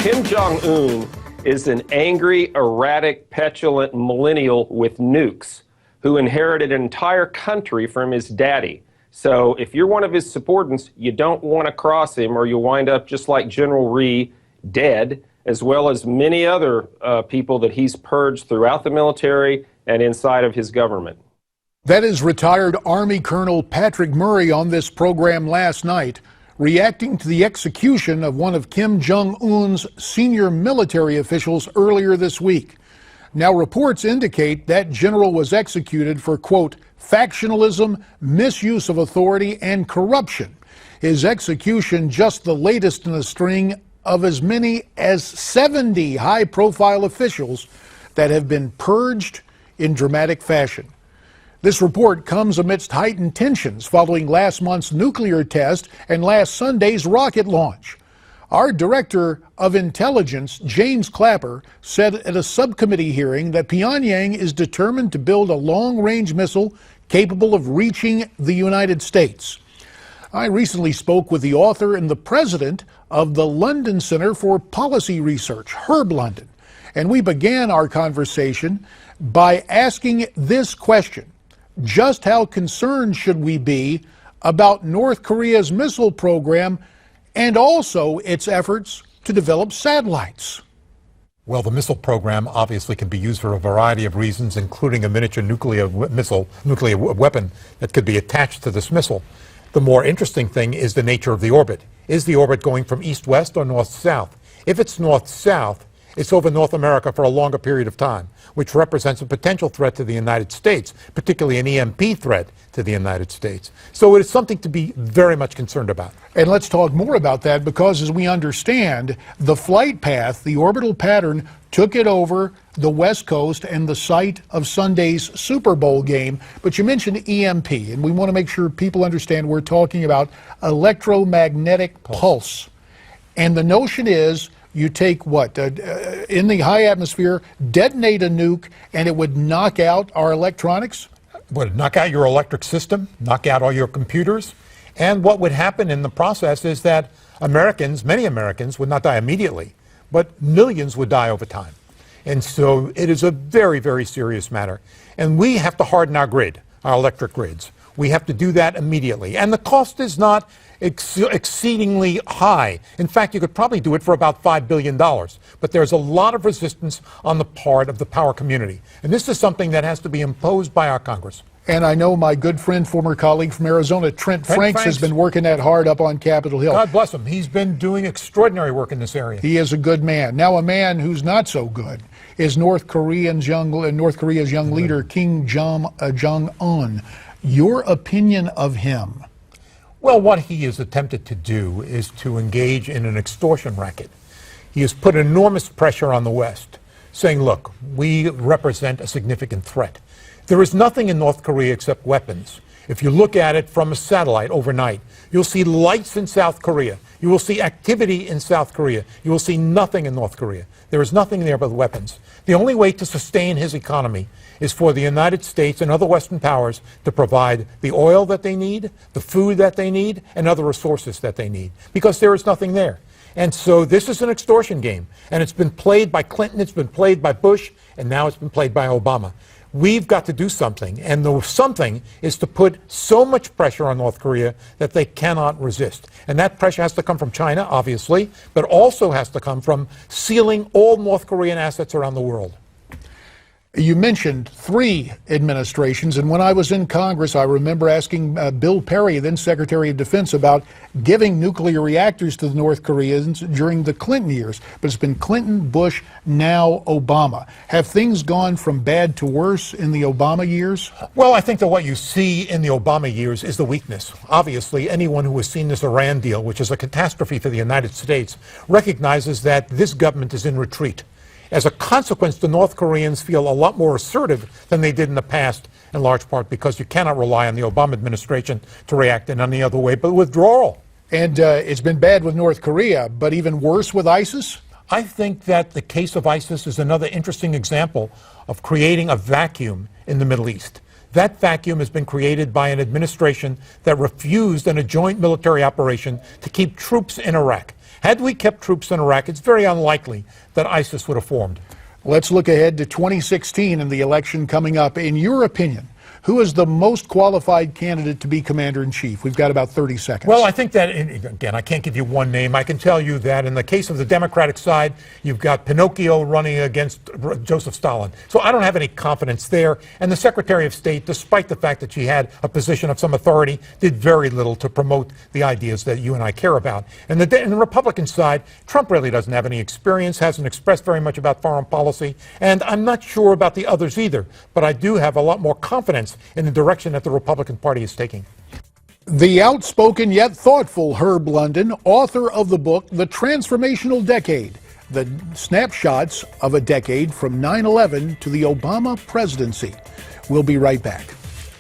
Kim Jong-un is an angry, erratic, petulant millennial with nukes who inherited an entire country from his daddy. So if you're one of his subordinates, you don't want to cross him or you'll wind up just like General Rhee, dead, as well as many other people that he's purged throughout the military and inside of his government. That is retired Army Colonel Patrick Murray on this program last night, reacting to the execution of one of Kim Jong-un's senior military officials earlier this week. Now, reports indicate that general was executed for, quote, factionalism, misuse of authority, and corruption. His execution just the latest in a string of as many as 70 high-profile officials that have been purged in dramatic fashion. This report comes amidst heightened tensions following last month's nuclear test and last Sunday's rocket launch. Our Director of Intelligence, James Clapper, said at a subcommittee hearing that Pyongyang is determined to build a long-range missile capable of reaching the United States. I recently spoke with the author and the president of the London Center for Policy Research, Herb London, and we began our conversation by asking this question. Just how concerned should we be about North Korea's missile program and also its efforts to develop satellites? Well, the missile program obviously can be used for a variety of reasons, including a miniature nuclear weapon that could be attached to this missile. The more interesting thing is the nature of the orbit. Is the orbit going from east-west or north-south? If it's north-south, it's over North America for a longer period of time, which represents a potential threat to the United States, particularly an EMP threat to the United States. So it is something to be very much concerned about. And let's talk more about that because, as we understand, the flight path, the orbital pattern, took it over the West Coast and the site of Sunday's Super Bowl game. But you mentioned EMP, and we want to make sure people understand we're talking about electromagnetic pulse. And the notion is, you take what, in the high atmosphere, detonate a nuke, and it would knock out our electronics? Would knock out your electric system, knock out all your computers. And what would happen in the process is that Americans, many Americans, would not die immediately, but millions would die over time. And so it is a very, very serious matter. And we have to harden our grid, our electric grids. We have to do that immediately. And the cost is not exceedingly high. In fact, you could probably do it for about $5 billion. But there's a lot of resistance on the part of the power community. And this is something that has to be imposed by our Congress. And I know my good friend, former colleague from Arizona, Trent Franks, has been working that hard up on Capitol Hill. God bless him. He's been doing extraordinary work in this area. He is a good man. Now, a man who's not so good is North Korea's young leader, Kim Jong-un. Your opinion of him? Well, what he has attempted to do is to engage in an extortion racket. He has put enormous pressure on the West, saying, look, we represent a significant threat. There is nothing in North Korea except weapons. If you look at it from a satellite overnight, you'll see lights in South Korea. You will see activity in South Korea. You will see nothing in North Korea. There is nothing there but weapons. The only way to sustain his economy is for the United States and other Western powers to provide the oil that they need, the food that they need, and other resources that they need, because there is nothing there. And so this is an extortion game, and it's been played by Clinton, it's been played by Bush, and now it's been played by Obama. We've got to do something, and the something is to put so much pressure on North Korea that they cannot resist. And that pressure has to come from China, obviously, but also has to come from sealing all North Korean assets around the world. You mentioned 3 administrations, and when I was in Congress, I remember asking Bill Perry, then Secretary of Defense, about giving nuclear reactors to the North Koreans during the Clinton years. But it's been Clinton, Bush, now Obama. Have things gone from bad to worse in the Obama years? Well, I think that what you see in the Obama years is the weakness. Obviously, anyone who has seen this Iran deal, which is a catastrophe for the United States, recognizes that this government is in retreat. As a consequence, the North Koreans feel a lot more assertive than they did in the past, in large part because you cannot rely on the Obama administration to react in any other way but withdrawal. And it's been bad with North Korea, but even worse with ISIS? I think that the case of ISIS is another interesting example of creating a vacuum in the Middle East. That vacuum has been created by an administration that refused in a joint military operation to keep troops in Iraq. Had we kept troops in Iraq, it's very unlikely that ISIS would have formed. Let's look ahead to 2016 and the election coming up. In your opinion, who is the most qualified candidate to be commander-in-chief? We've got about 30 seconds. Well, I think that, again, I can't give you one name. I can tell you that in the case of the Democratic side, you've got Pinocchio running against Joseph Stalin. So I don't have any confidence there. And the Secretary of State, despite the fact that she had a position of some authority, did very little to promote the ideas that you and I care about. And in the Republican side, Trump really doesn't have any experience, hasn't expressed very much about foreign policy, and I'm not sure about the others either. But I do have a lot more confidence in the direction that the Republican Party is taking. The outspoken yet thoughtful Herb London, author of the book The Transformational Decade, the snapshots of a decade from 9/11 to the Obama presidency. We'll be right back.